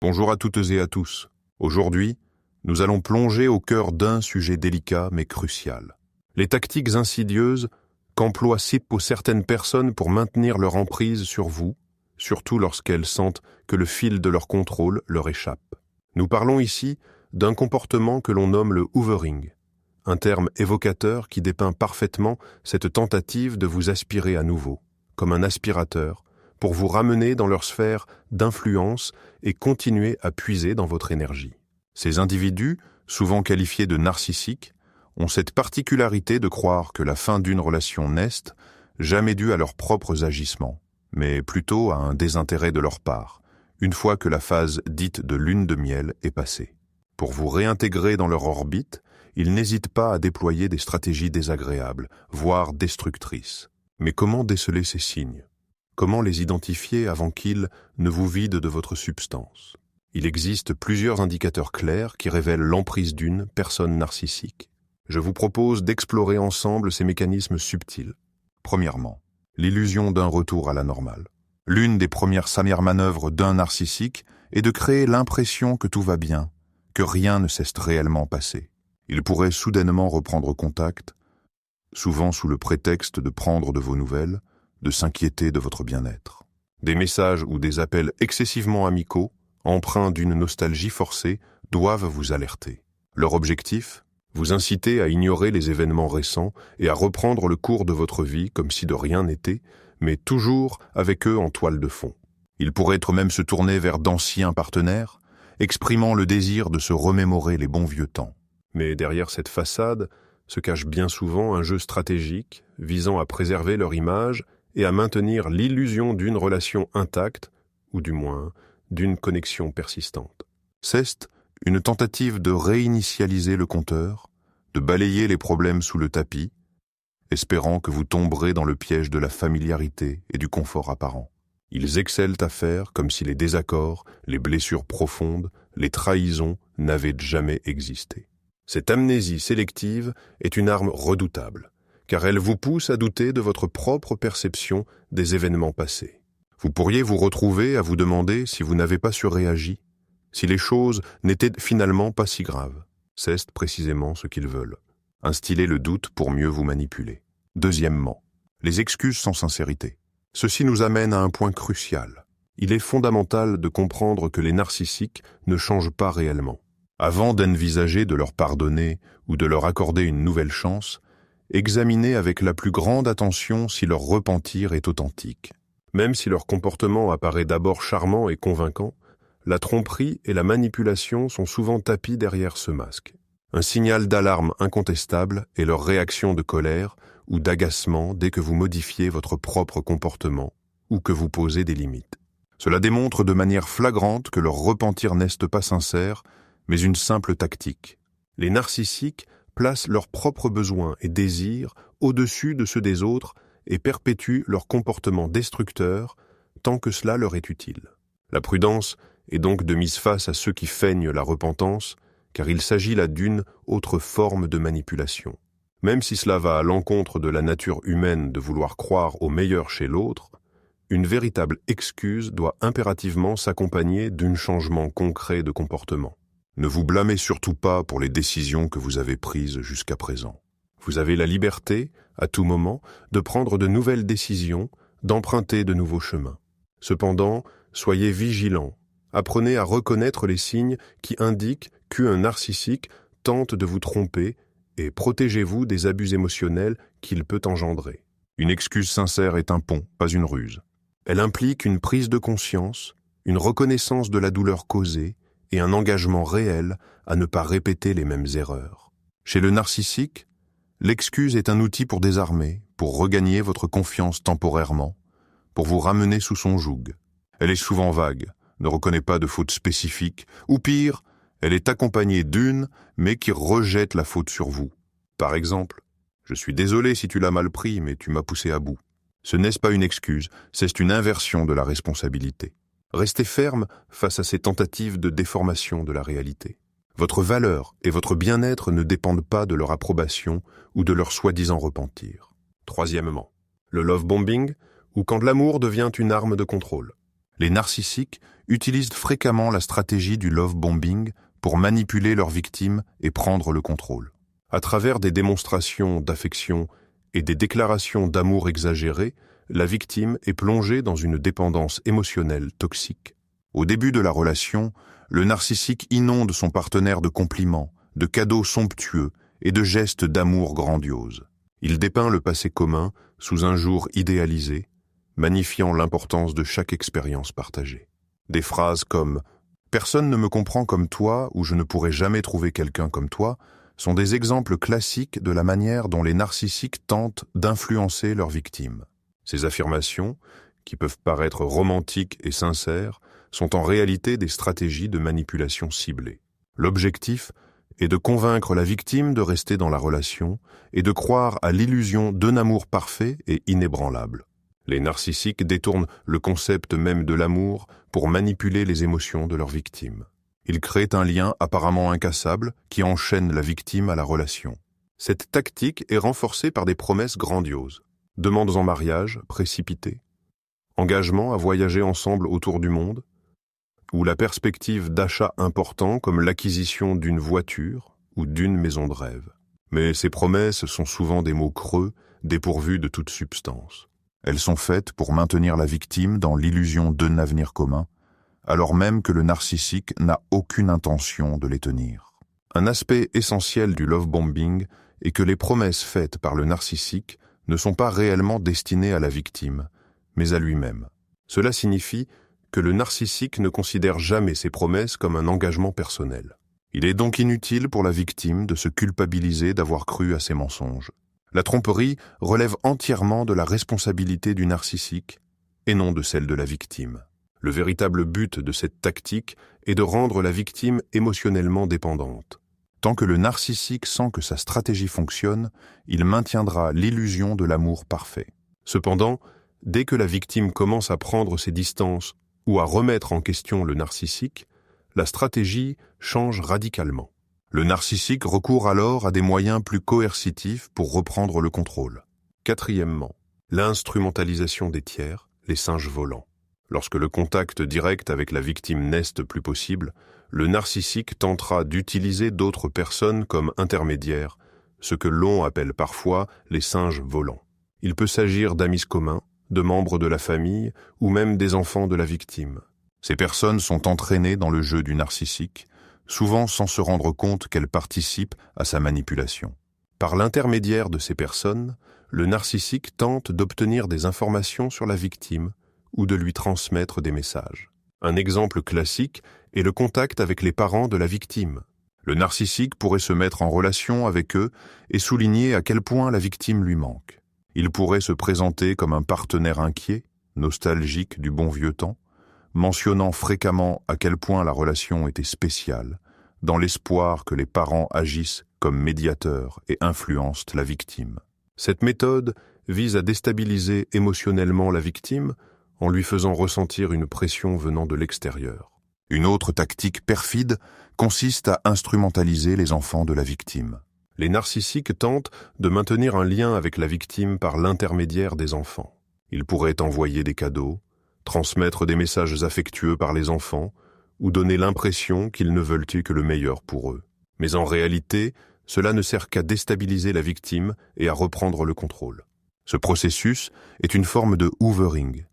Bonjour à toutes et à tous. Aujourd'hui, nous allons plonger au cœur d'un sujet délicat mais crucial. Les tactiques insidieuses qu'emploient certaines personnes pour maintenir leur emprise sur vous, surtout lorsqu'elles sentent que le fil de leur contrôle leur échappe. Nous parlons ici d'un comportement que l'on nomme le hoovering, un terme évocateur qui dépeint parfaitement cette tentative de vous aspirer à nouveau, comme un aspirateur, pour vous ramener dans leur sphère d'influence et continuer à puiser dans votre énergie. Ces individus, souvent qualifiés de narcissiques, ont cette particularité de croire que la fin d'une relation n'est jamais due à leurs propres agissements, mais plutôt à un désintérêt de leur part, une fois que la phase dite de lune de miel est passée. Pour vous réintégrer dans leur orbite, ils n'hésitent pas à déployer des stratégies désagréables, voire destructrices. Mais comment déceler ces signes ? Comment les identifier avant qu'ils ne vous vident de votre substance ? Il existe plusieurs indicateurs clairs qui révèlent l'emprise d'une personne narcissique. Je vous propose d'explorer ensemble ces mécanismes subtils. Premièrement, l'illusion d'un retour à la normale. L'une des premières manœuvres d'un narcissique est de créer l'impression que tout va bien, que rien ne s'est réellement passé. Il pourrait soudainement reprendre contact, souvent sous le prétexte de prendre de vos nouvelles, de s'inquiéter de votre bien-être. Des messages ou des appels excessivement amicaux, empreints d'une nostalgie forcée, doivent vous alerter. Leur objectif ? Vous inciter à ignorer les événements récents et à reprendre le cours de votre vie comme si de rien n'était, mais toujours avec eux en toile de fond. Ils pourraient même se tourner vers d'anciens partenaires, exprimant le désir de se remémorer les bons vieux temps. Mais derrière cette façade se cache bien souvent un jeu stratégique visant à préserver leur image et à maintenir l'illusion d'une relation intacte, ou du moins d'une connexion persistante. C'est une tentative de réinitialiser le compteur, de balayer les problèmes sous le tapis, espérant que vous tomberez dans le piège de la familiarité et du confort apparent. Ils excellent à faire comme si les désaccords, les blessures profondes, les trahisons n'avaient jamais existé. Cette amnésie sélective est une arme redoutable, car elle vous pousse à douter de votre propre perception des événements passés. Vous pourriez vous retrouver à vous demander si vous n'avez pas surréagi, si les choses n'étaient finalement pas si graves. C'est précisément ce qu'ils veulent. Instiller le doute pour mieux vous manipuler. Deuxièmement, les excuses sans sincérité. Ceci nous amène à un point crucial. Il est fondamental de comprendre que les narcissiques ne changent pas réellement. Avant d'envisager de leur pardonner ou de leur accorder une nouvelle chance, examinez avec la plus grande attention si leur repentir est authentique. Même si leur comportement apparaît d'abord charmant et convaincant, la tromperie et la manipulation sont souvent tapis derrière ce masque. Un signal d'alarme incontestable est leur réaction de colère ou d'agacement dès que vous modifiez votre propre comportement ou que vous posez des limites. Cela démontre de manière flagrante que leur repentir n'est pas sincère, mais une simple tactique. Les narcissiques placent leurs propres besoins et désirs au-dessus de ceux des autres et perpétuent leur comportement destructeur tant que cela leur est utile. La prudence est donc de mise face à ceux qui feignent la repentance, car il s'agit là d'une autre forme de manipulation. Même si cela va à l'encontre de la nature humaine de vouloir croire au meilleur chez l'autre, une véritable excuse doit impérativement s'accompagner d'un changement concret de comportement. Ne vous blâmez surtout pas pour les décisions que vous avez prises jusqu'à présent. Vous avez la liberté, à tout moment, de prendre de nouvelles décisions, d'emprunter de nouveaux chemins. Cependant, soyez vigilants. Apprenez à reconnaître les signes qui indiquent qu'un narcissique tente de vous tromper et protégez-vous des abus émotionnels qu'il peut engendrer. Une excuse sincère est un pont, pas une ruse. Elle implique une prise de conscience, une reconnaissance de la douleur causée et un engagement réel à ne pas répéter les mêmes erreurs. Chez le narcissique, l'excuse est un outil pour désarmer, pour regagner votre confiance temporairement, pour vous ramener sous son joug. Elle est souvent vague, ne reconnaît pas de faute spécifique, ou pire, elle est accompagnée d'une, mais qui rejette la faute sur vous. Par exemple, « Je suis désolé si tu l'as mal pris, mais tu m'as poussé à bout ». Ce n'est pas une excuse, c'est une inversion de la responsabilité. Restez ferme face à ces tentatives de déformation de la réalité. Votre valeur et votre bien-être ne dépendent pas de leur approbation ou de leur soi-disant repentir. Troisièmement, le love bombing, ou quand l'amour devient une arme de contrôle. Les narcissiques utilisent fréquemment la stratégie du love bombing pour manipuler leurs victimes et prendre le contrôle. À travers des démonstrations d'affection et des déclarations d'amour exagérées, la victime est plongée dans une dépendance émotionnelle toxique. Au début de la relation, le narcissique inonde son partenaire de compliments, de cadeaux somptueux et de gestes d'amour grandioses. Il dépeint le passé commun sous un jour idéalisé, magnifiant l'importance de chaque expérience partagée. Des phrases comme « Personne ne me comprend comme toi » ou « Je ne pourrai jamais trouver quelqu'un comme toi » sont des exemples classiques de la manière dont les narcissiques tentent d'influencer leurs victimes. Ces affirmations, qui peuvent paraître romantiques et sincères, sont en réalité des stratégies de manipulation ciblée. L'objectif est de convaincre la victime de rester dans la relation et de croire à l'illusion d'un amour parfait et inébranlable. Les narcissiques détournent le concept même de l'amour pour manipuler les émotions de leurs victimes. Ils créent un lien apparemment incassable qui enchaîne la victime à la relation. Cette tactique est renforcée par des promesses grandioses. Demandes en mariage précipitées, engagement à voyager ensemble autour du monde, ou la perspective d'achats importants comme l'acquisition d'une voiture ou d'une maison de rêve. Mais ces promesses sont souvent des mots creux, dépourvus de toute substance. Elles sont faites pour maintenir la victime dans l'illusion d'un avenir commun, alors même que le narcissique n'a aucune intention de les tenir. Un aspect essentiel du love bombing est que les promesses faites par le narcissique ne sont pas réellement destinées à la victime, mais à lui-même. Cela signifie que le narcissique ne considère jamais ses promesses comme un engagement personnel. Il est donc inutile pour la victime de se culpabiliser d'avoir cru à ses mensonges. La tromperie relève entièrement de la responsabilité du narcissique et non de celle de la victime. Le véritable but de cette tactique est de rendre la victime émotionnellement dépendante. Tant que le narcissique sent que sa stratégie fonctionne, il maintiendra l'illusion de l'amour parfait. Cependant, dès que la victime commence à prendre ses distances ou à remettre en question le narcissique, la stratégie change radicalement. Le narcissique recourt alors à des moyens plus coercitifs pour reprendre le contrôle. Quatrièmement, l'instrumentalisation des tiers, les singes volants. Lorsque le contact direct avec la victime n'est plus possible, le narcissique tentera d'utiliser d'autres personnes comme intermédiaires, ce que l'on appelle parfois les singes volants. Il peut s'agir d'amis communs, de membres de la famille ou même des enfants de la victime. Ces personnes sont entraînées dans le jeu du narcissique, souvent sans se rendre compte qu'elles participent à sa manipulation. Par l'intermédiaire de ces personnes, le narcissique tente d'obtenir des informations sur la victime ou de lui transmettre des messages. Un exemple classique est le contact avec les parents de la victime. Le narcissique pourrait se mettre en relation avec eux et souligner à quel point la victime lui manque. Il pourrait se présenter comme un partenaire inquiet, nostalgique du bon vieux temps, mentionnant fréquemment à quel point la relation était spéciale, dans l'espoir que les parents agissent comme médiateurs et influencent la victime. Cette méthode vise à déstabiliser émotionnellement la victime en lui faisant ressentir une pression venant de l'extérieur. Une autre tactique perfide consiste à instrumentaliser les enfants de la victime. Les narcissiques tentent de maintenir un lien avec la victime par l'intermédiaire des enfants. Ils pourraient envoyer des cadeaux, transmettre des messages affectueux par les enfants ou donner l'impression qu'ils ne veulent que le meilleur pour eux. Mais en réalité, cela ne sert qu'à déstabiliser la victime et à reprendre le contrôle. Ce processus est une forme de hoovering,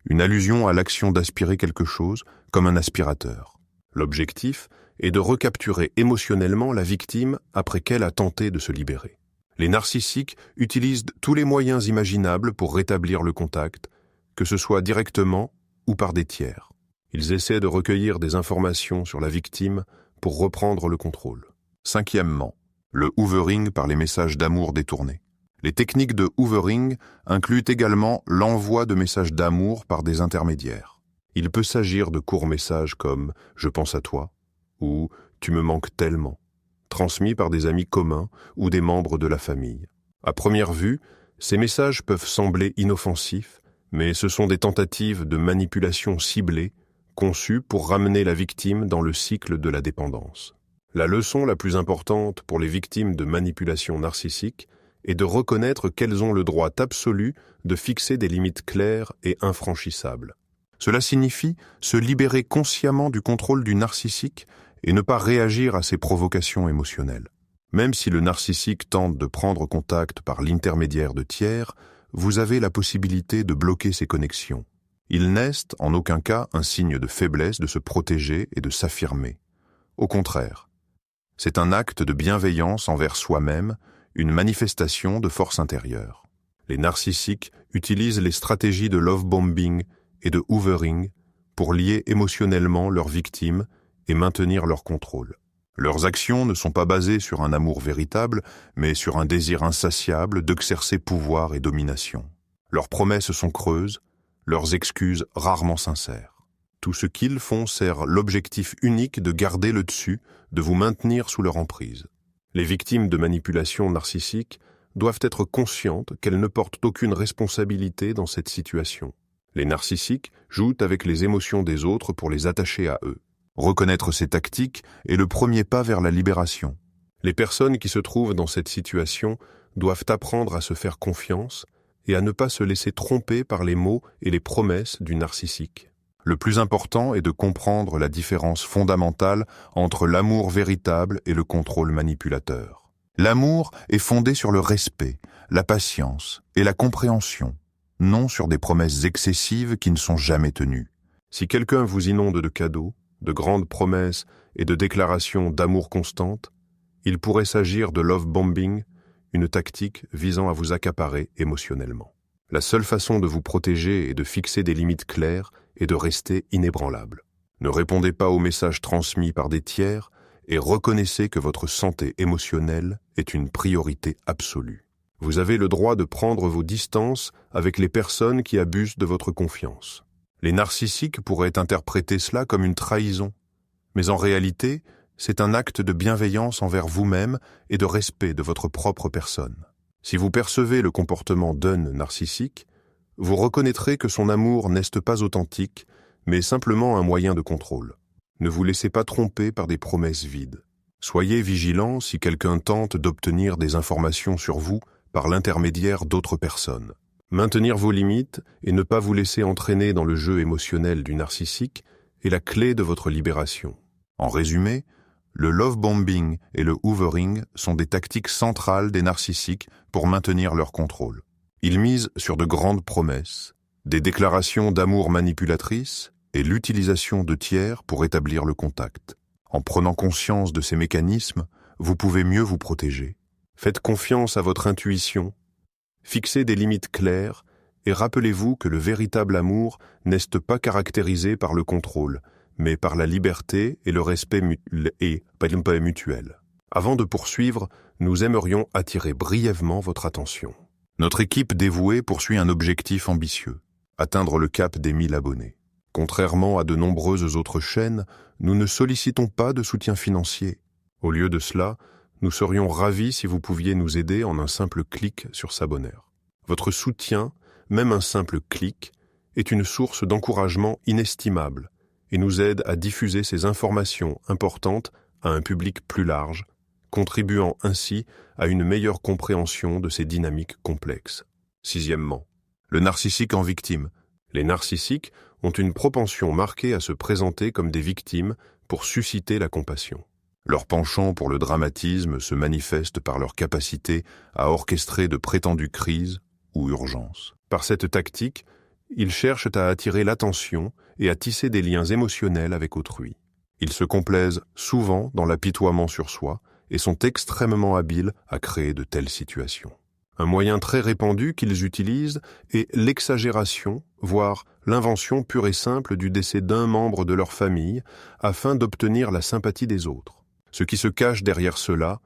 une allusion à l'action d'aspirer quelque chose comme un aspirateur. L'objectif est de recapturer émotionnellement la victime après qu'elle a tenté de se libérer. Les narcissiques utilisent tous les moyens imaginables pour rétablir le contact, que ce soit directement ou par des tiers. Ils essaient de recueillir des informations sur la victime pour reprendre le contrôle. Cinquièmement, le hoovering par les messages d'amour détournés. Les techniques de hoovering incluent également l'envoi de messages d'amour par des intermédiaires. Il peut s'agir de courts messages comme « Je pense à toi » ou « Tu me manques tellement », transmis par des amis communs ou des membres de la famille. À première vue, ces messages peuvent sembler inoffensifs, mais ce sont des tentatives de manipulation ciblée conçues pour ramener la victime dans le cycle de la dépendance. La leçon la plus importante pour les victimes de manipulation narcissique est de reconnaître qu'elles ont le droit absolu de fixer des limites claires et infranchissables. Cela signifie se libérer consciemment du contrôle du narcissique et ne pas réagir à ses provocations émotionnelles. Même si le narcissique tente de prendre contact par l'intermédiaire de tiers, vous avez la possibilité de bloquer ces connexions. Il n'est en aucun cas un signe de faiblesse de se protéger et de s'affirmer. Au contraire, c'est un acte de bienveillance envers soi-même, une manifestation de force intérieure. Les narcissiques utilisent les stratégies de love bombing et de hoovering pour lier émotionnellement leurs victimes et maintenir leur contrôle. Leurs actions ne sont pas basées sur un amour véritable, mais sur un désir insatiable d'exercer pouvoir et domination. Leurs promesses sont creuses, leurs excuses rarement sincères. Tout ce qu'ils font sert l'objectif unique de garder le dessus, de vous maintenir sous leur emprise. Les victimes de manipulation narcissique doivent être conscientes qu'elles ne portent aucune responsabilité dans cette situation. Les narcissiques jouent avec les émotions des autres pour les attacher à eux. Reconnaître ces tactiques est le premier pas vers la libération. Les personnes qui se trouvent dans cette situation doivent apprendre à se faire confiance et à ne pas se laisser tromper par les mots et les promesses du narcissique. Le plus important est de comprendre la différence fondamentale entre l'amour véritable et le contrôle manipulateur. L'amour est fondé sur le respect, la patience et la compréhension, non sur des promesses excessives qui ne sont jamais tenues. Si quelqu'un vous inonde de cadeaux, de grandes promesses et de déclarations d'amour constante, il pourrait s'agir de love bombing, une tactique visant à vous accaparer émotionnellement. La seule façon de vous protéger et de fixer des limites claires est de rester inébranlable. Ne répondez pas aux messages transmis par des tiers et reconnaissez que votre santé émotionnelle est une priorité absolue. Vous avez le droit de prendre vos distances avec les personnes qui abusent de votre confiance. Les narcissiques pourraient interpréter cela comme une trahison, mais en réalité, c'est un acte de bienveillance envers vous-même et de respect de votre propre personne. Si vous percevez le comportement d'un narcissique, vous reconnaîtrez que son amour n'est pas authentique, mais simplement un moyen de contrôle. Ne vous laissez pas tromper par des promesses vides. Soyez vigilant si quelqu'un tente d'obtenir des informations sur vous par l'intermédiaire d'autres personnes. Maintenir vos limites et ne pas vous laisser entraîner dans le jeu émotionnel du narcissique est la clé de votre libération. En résumé, le love bombing et le hoovering sont des tactiques centrales des narcissiques pour maintenir leur contrôle. Ils misent sur de grandes promesses, des déclarations d'amour manipulatrices et l'utilisation de tiers pour établir le contact. En prenant conscience de ces mécanismes, vous pouvez mieux vous protéger. Faites confiance à votre intuition, fixez des limites claires et rappelez-vous que le véritable amour n'est pas caractérisé par le contrôle, mais par la liberté et le respect mutuel. Avant de poursuivre, nous aimerions attirer brièvement votre attention. Notre équipe dévouée poursuit un objectif ambitieux, atteindre le cap des 1000 abonnés. Contrairement à de nombreuses autres chaînes, nous ne sollicitons pas de soutien financier. Au lieu de cela, nous serions ravis si vous pouviez nous aider en un simple clic sur s'abonner. Votre soutien, même un simple clic, est une source d'encouragement inestimable et nous aide à diffuser ces informations importantes à un public plus large, contribuant ainsi à une meilleure compréhension de ces dynamiques complexes. Sixièmement, le narcissique en victime. Les narcissiques ont une propension marquée à se présenter comme des victimes pour susciter la compassion. Leur penchant pour le dramatisme se manifeste par leur capacité à orchestrer de prétendues crises ou urgences. Par cette tactique, ils cherchent à attirer l'attention et à tisser des liens émotionnels avec autrui. Ils se complaisent souvent dans l'apitoiement sur soi et sont extrêmement habiles à créer de telles situations. Un moyen très répandu qu'ils utilisent est l'exagération, voire l'invention pure et simple du décès d'un membre de leur famille afin d'obtenir la sympathie des autres. Ce qui se cache derrière cela,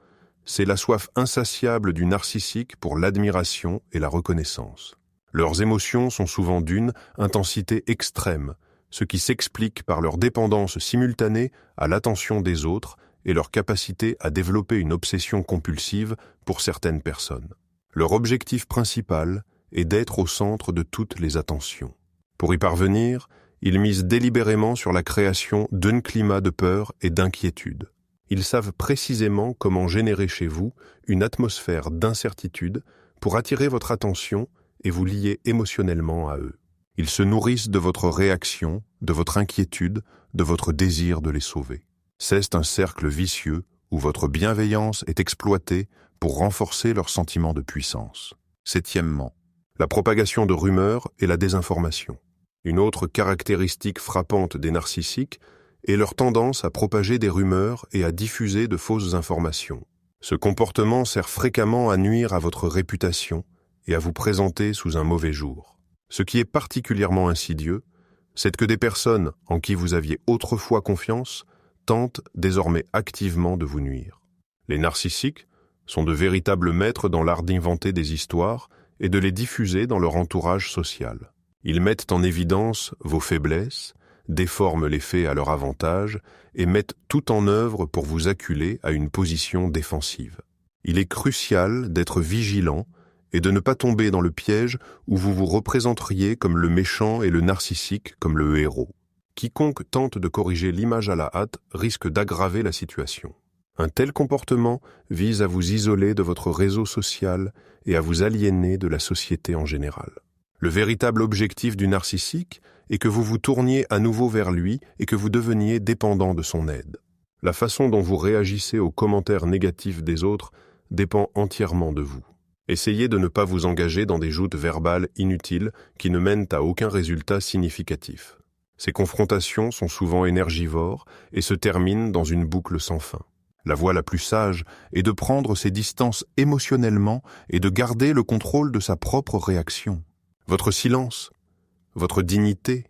c'est la soif insatiable du narcissique pour l'admiration et la reconnaissance. Leurs émotions sont souvent d'une intensité extrême, ce qui s'explique par leur dépendance simultanée à l'attention des autres et leur capacité à développer une obsession compulsive pour certaines personnes. Leur objectif principal est d'être au centre de toutes les attentions. Pour y parvenir, ils misent délibérément sur la création d'un climat de peur et d'inquiétude. Ils savent précisément comment générer chez vous une atmosphère d'incertitude pour attirer votre attention et vous lier émotionnellement à eux. Ils se nourrissent de votre réaction, de votre inquiétude, de votre désir de les sauver. C'est un cercle vicieux où votre bienveillance est exploitée pour renforcer leur sentiment de puissance. Septièmement, la propagation de rumeurs et la désinformation. Une autre caractéristique frappante des narcissiques est leur tendance à propager des rumeurs et à diffuser de fausses informations. Ce comportement sert fréquemment à nuire à votre réputation et à vous présenter sous un mauvais jour. Ce qui est particulièrement insidieux, c'est que des personnes en qui vous aviez autrefois confiance tentent désormais activement de vous nuire. Les narcissiques sont de véritables maîtres dans l'art d'inventer des histoires et de les diffuser dans leur entourage social. Ils mettent en évidence vos faiblesses, déforment les faits à leur avantage et mettent tout en œuvre pour vous acculer à une position défensive. Il est crucial d'être vigilant et de ne pas tomber dans le piège où vous vous représenteriez comme le méchant et le narcissique comme le héros. Quiconque tente de corriger l'image à la hâte risque d'aggraver la situation. Un tel comportement vise à vous isoler de votre réseau social et à vous aliéner de la société en général. Le véritable objectif du narcissique est que vous vous tourniez à nouveau vers lui et que vous deveniez dépendant de son aide. La façon dont vous réagissez aux commentaires négatifs des autres dépend entièrement de vous. Essayez de ne pas vous engager dans des joutes verbales inutiles qui ne mènent à aucun résultat significatif. Ces confrontations sont souvent énergivores et se terminent dans une boucle sans fin. La voie la plus sage est de prendre ses distances émotionnellement et de garder le contrôle de sa propre réaction. Votre silence, votre dignité,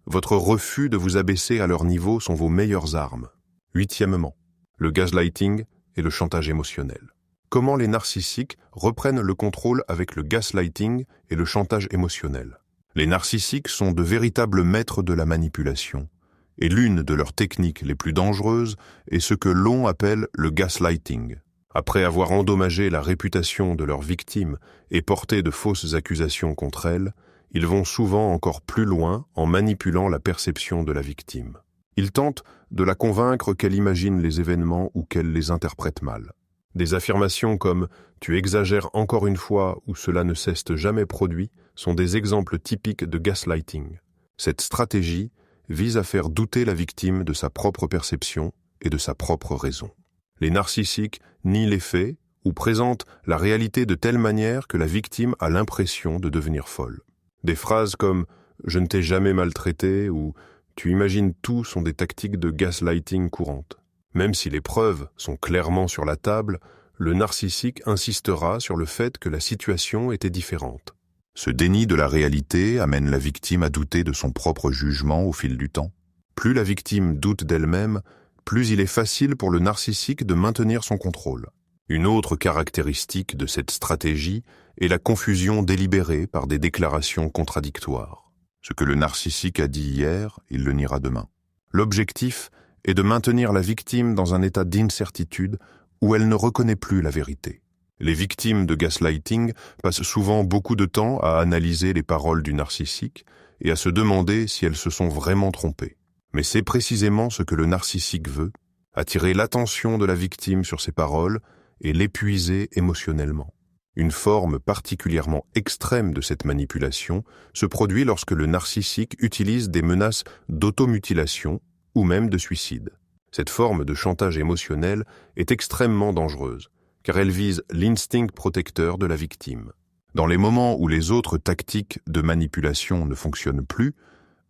votre refus de vous abaisser à leur niveau sont vos meilleures armes. Huitièmement, le gaslighting et le chantage émotionnel. Comment les narcissiques reprennent le contrôle avec le gaslighting et le chantage émotionnel. Les narcissiques sont de véritables maîtres de la manipulation, et l'une de leurs techniques les plus dangereuses est ce que l'on appelle le gaslighting. Après avoir endommagé la réputation de leurs victimes et porté de fausses accusations contre elles, ils vont souvent encore plus loin en manipulant la perception de la victime. Ils tentent de la convaincre qu'elle imagine les événements ou qu'elle les interprète mal. Des affirmations comme « tu exagères encore une fois » ou « cela ne s'est jamais produit » sont des exemples typiques de gaslighting. Cette stratégie vise à faire douter la victime de sa propre perception et de sa propre raison. Les narcissiques nient les faits ou présentent la réalité de telle manière que la victime a l'impression de devenir folle. Des phrases comme « je ne t'ai jamais maltraité » ou « tu imagines tout » sont des tactiques de gaslighting courantes. Même si les preuves sont clairement sur la table, le narcissique insistera sur le fait que la situation était différente. Ce déni de la réalité amène la victime à douter de son propre jugement au fil du temps. Plus la victime doute d'elle-même, plus il est facile pour le narcissique de maintenir son contrôle. Une autre caractéristique de cette stratégie est la confusion délibérée par des déclarations contradictoires. Ce que le narcissique a dit hier, il le niera demain. L'objectif est de maintenir la victime dans un état d'incertitude où elle ne reconnaît plus la vérité. Les victimes de gaslighting passent souvent beaucoup de temps à analyser les paroles du narcissique et à se demander si elles se sont vraiment trompées. Mais c'est précisément ce que le narcissique veut, attirer l'attention de la victime sur ses paroles et l'épuiser émotionnellement. Une forme particulièrement extrême de cette manipulation se produit lorsque le narcissique utilise des menaces d'automutilation ou même de suicide. Cette forme de chantage émotionnel est extrêmement dangereuse, car elle vise l'instinct protecteur de la victime. Dans les moments où les autres tactiques de manipulation ne fonctionnent plus,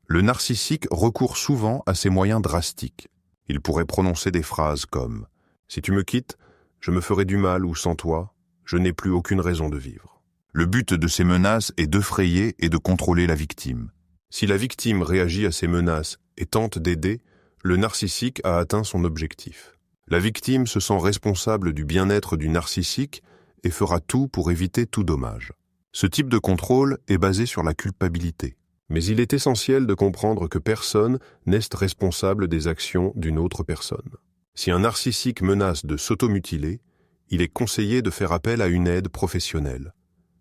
le narcissique recourt souvent à ces moyens drastiques. Il pourrait prononcer des phrases comme « Si tu me quittes, je me ferai du mal ou sans toi, je n'ai plus aucune raison de vivre ». Le but de ces menaces est d'effrayer et de contrôler la victime. Si la victime réagit à ces menaces et tente d'aider, le narcissique a atteint son objectif. La victime se sent responsable du bien-être du narcissique et fera tout pour éviter tout dommage. Ce type de contrôle est basé sur la culpabilité. Mais il est essentiel de comprendre que personne n'est responsable des actions d'une autre personne. Si un narcissique menace de s'automutiler, il est conseillé de faire appel à une aide professionnelle.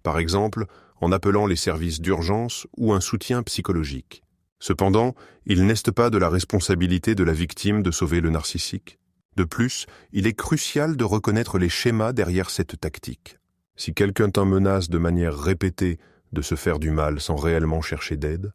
Par exemple, en appelant les services d'urgence ou un soutien psychologique. Cependant, il n'est pas de la responsabilité de la victime de sauver le narcissique. De plus, il est crucial de reconnaître les schémas derrière cette tactique. Si quelqu'un t'en menace de manière répétée de se faire du mal sans réellement chercher d'aide,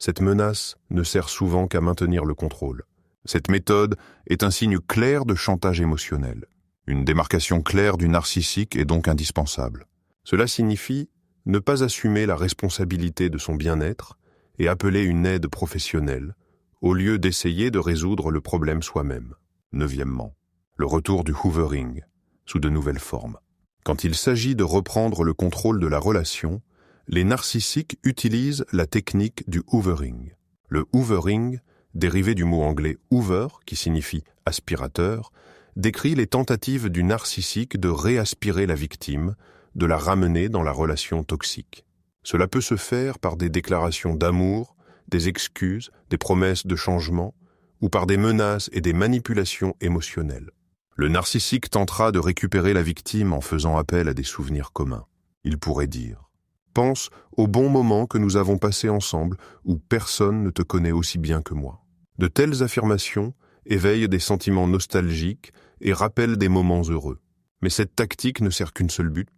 Cette menace ne sert souvent qu'à maintenir le contrôle. Cette méthode est un signe clair de chantage émotionnel. Une démarcation claire du narcissique est donc indispensable. Cela signifie ne pas assumer la responsabilité de son bien-être et appeler une aide professionnelle, au lieu d'essayer de résoudre le problème soi-même. 9e, le retour du hoovering, sous de nouvelles formes. Quand il s'agit de reprendre le contrôle de la relation, les narcissiques utilisent la technique du hoovering. Le hoovering, dérivé du mot anglais hoover, qui signifie aspirateur, décrit les tentatives du narcissique de réaspirer la victime, de la ramener dans la relation toxique. Cela peut se faire par des déclarations d'amour, des excuses, des promesses de changement, ou par des menaces et des manipulations émotionnelles. Le narcissique tentera de récupérer la victime en faisant appel à des souvenirs communs. Il pourrait dire « Pense aux bons moments que nous avons passés ensemble où personne ne te connaît aussi bien que moi. » De telles affirmations éveillent des sentiments nostalgiques et rappellent des moments heureux. Mais cette tactique ne sert qu'une seule but,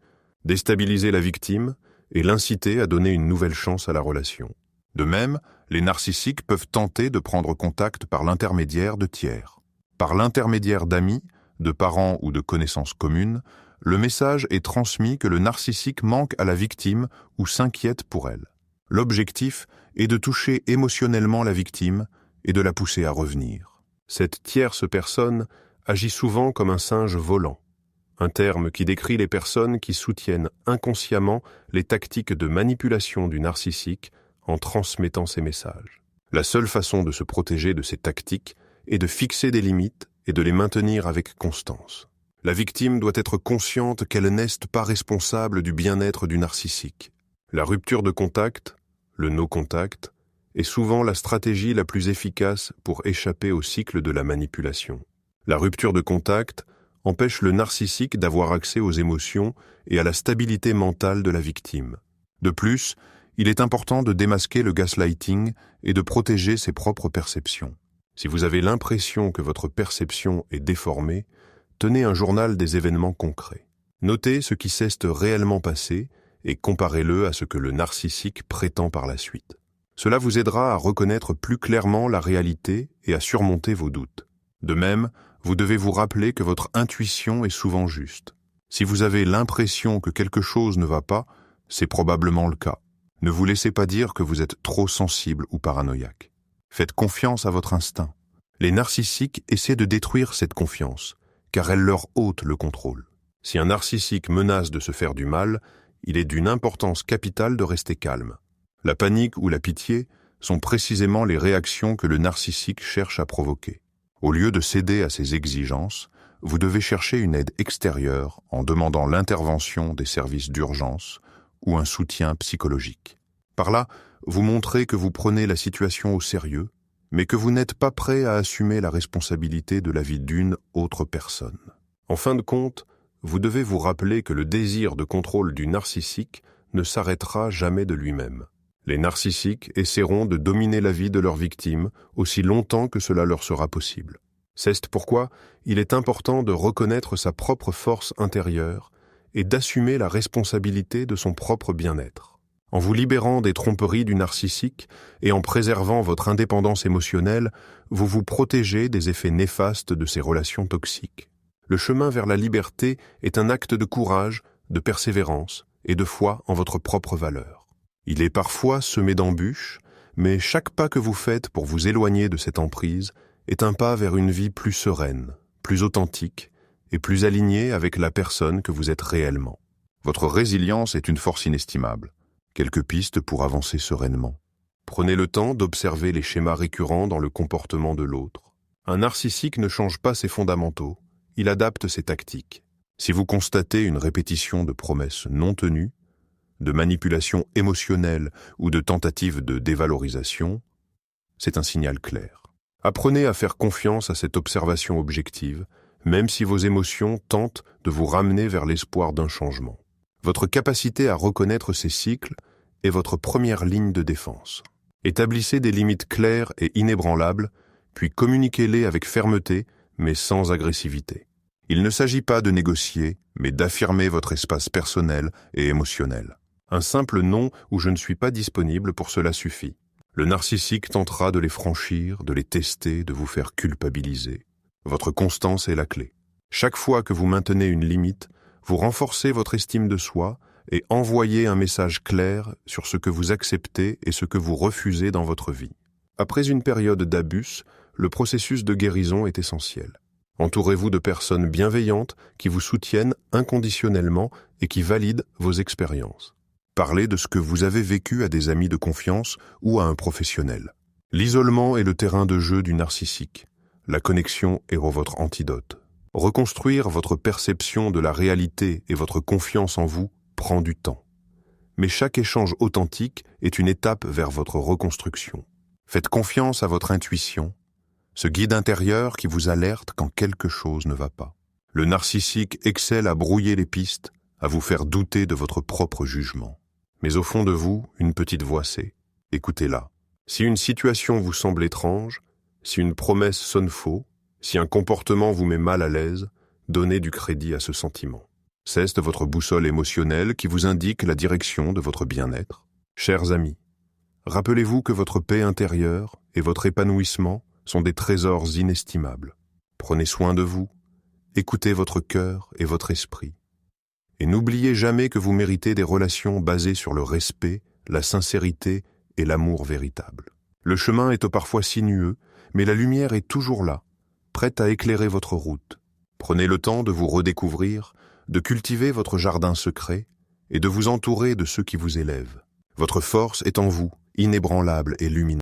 déstabiliser la victime et l'inciter à donner une nouvelle chance à la relation. De même, les narcissiques peuvent tenter de prendre contact par l'intermédiaire de tiers. Par l'intermédiaire d'amis, de parents ou de connaissances communes, le message est transmis que le narcissique manque à la victime ou s'inquiète pour elle. L'objectif est de toucher émotionnellement la victime et de la pousser à revenir. Cette tierce personne agit souvent comme un singe volant, un terme qui décrit les personnes qui soutiennent inconsciemment les tactiques de manipulation du narcissique en transmettant ses messages. La seule façon de se protéger de ces tactiques est de fixer des limites et de les maintenir avec constance. La victime doit être consciente qu'elle n'est pas responsable du bien-être du narcissique. La rupture de contact, le no-contact, est souvent la stratégie la plus efficace pour échapper au cycle de la manipulation. La rupture de contact empêche le narcissique d'avoir accès aux émotions et à la stabilité mentale de la victime. De plus, il est important de démasquer le gaslighting et de protéger ses propres perceptions. Si vous avez l'impression que votre perception est déformée, tenez un journal des événements concrets. Notez ce qui s'est réellement passé et comparez-le à ce que le narcissique prétend par la suite. Cela vous aidera à reconnaître plus clairement la réalité et à surmonter vos doutes. De même, vous devez vous rappeler que votre intuition est souvent juste. Si vous avez l'impression que quelque chose ne va pas, c'est probablement le cas. Ne vous laissez pas dire que vous êtes trop sensible ou paranoïaque. Faites confiance à votre instinct. Les narcissiques essaient de détruire cette confiance, car elle leur ôte le contrôle. Si un narcissique menace de se faire du mal, il est d'une importance capitale de rester calme. La panique ou la pitié sont précisément les réactions que le narcissique cherche à provoquer. Au lieu de céder à ses exigences, vous devez chercher une aide extérieure en demandant l'intervention des services d'urgence ou un soutien psychologique. Par là, vous montrez que vous prenez la situation au sérieux, mais que vous n'êtes pas prêt à assumer la responsabilité de la vie d'une autre personne. En fin de compte, vous devez vous rappeler que le désir de contrôle du narcissique ne s'arrêtera jamais de lui-même. Les narcissiques essaieront de dominer la vie de leurs victimes aussi longtemps que cela leur sera possible. C'est pourquoi il est important de reconnaître sa propre force intérieure et d'assumer la responsabilité de son propre bien-être. En vous libérant des tromperies du narcissique et en préservant votre indépendance émotionnelle, vous vous protégez des effets néfastes de ces relations toxiques. Le chemin vers la liberté est un acte de courage, de persévérance et de foi en votre propre valeur. Il est parfois semé d'embûches, mais chaque pas que vous faites pour vous éloigner de cette emprise est un pas vers une vie plus sereine, plus authentique et plus alignée avec la personne que vous êtes réellement. Votre résilience est une force inestimable. Quelques pistes pour avancer sereinement. Prenez le temps d'observer les schémas récurrents dans le comportement de l'autre. Un narcissique ne change pas ses fondamentaux, il adapte ses tactiques. Si vous constatez une répétition de promesses non tenues, de manipulation émotionnelle ou de tentatives de dévalorisation, c'est un signal clair. Apprenez à faire confiance à cette observation objective, même si vos émotions tentent de vous ramener vers l'espoir d'un changement. Votre capacité à reconnaître ces cycles est votre première ligne de défense. Établissez des limites claires et inébranlables, puis communiquez-les avec fermeté, mais sans agressivité. Il ne s'agit pas de négocier, mais d'affirmer votre espace personnel et émotionnel. Un simple « non » ou « je ne suis pas disponible » pour cela suffit. Le narcissique tentera de les franchir, de les tester, de vous faire culpabiliser. Votre constance est la clé. Chaque fois que vous maintenez une limite, vous renforcez votre estime de soi et envoyez un message clair sur ce que vous acceptez et ce que vous refusez dans votre vie. Après une période d'abus, le processus de guérison est essentiel. Entourez-vous de personnes bienveillantes qui vous soutiennent inconditionnellement et qui valident vos expériences. Parlez de ce que vous avez vécu à des amis de confiance ou à un professionnel. L'isolement est le terrain de jeu du narcissique. La connexion est votre antidote. Reconstruire votre perception de la réalité et votre confiance en vous prend du temps. Mais chaque échange authentique est une étape vers votre reconstruction. Faites confiance à votre intuition, ce guide intérieur qui vous alerte quand quelque chose ne va pas. Le narcissique excelle à brouiller les pistes, à vous faire douter de votre propre jugement. Mais au fond de vous, une petite voix sait. Écoutez-la. Si une situation vous semble étrange, si une promesse sonne faux, si un comportement vous met mal à l'aise, donnez du crédit à ce sentiment. C'est votre boussole émotionnelle qui vous indique la direction de votre bien-être. Chers amis, rappelez-vous que votre paix intérieure et votre épanouissement sont des trésors inestimables. Prenez soin de vous, écoutez votre cœur et votre esprit. Et n'oubliez jamais que vous méritez des relations basées sur le respect, la sincérité et l'amour véritable. Le chemin est parfois sinueux, mais la lumière est toujours là, prête à éclairer votre route. Prenez le temps de vous redécouvrir, de cultiver votre jardin secret et de vous entourer de ceux qui vous élèvent. Votre force est en vous, inébranlable et lumineuse.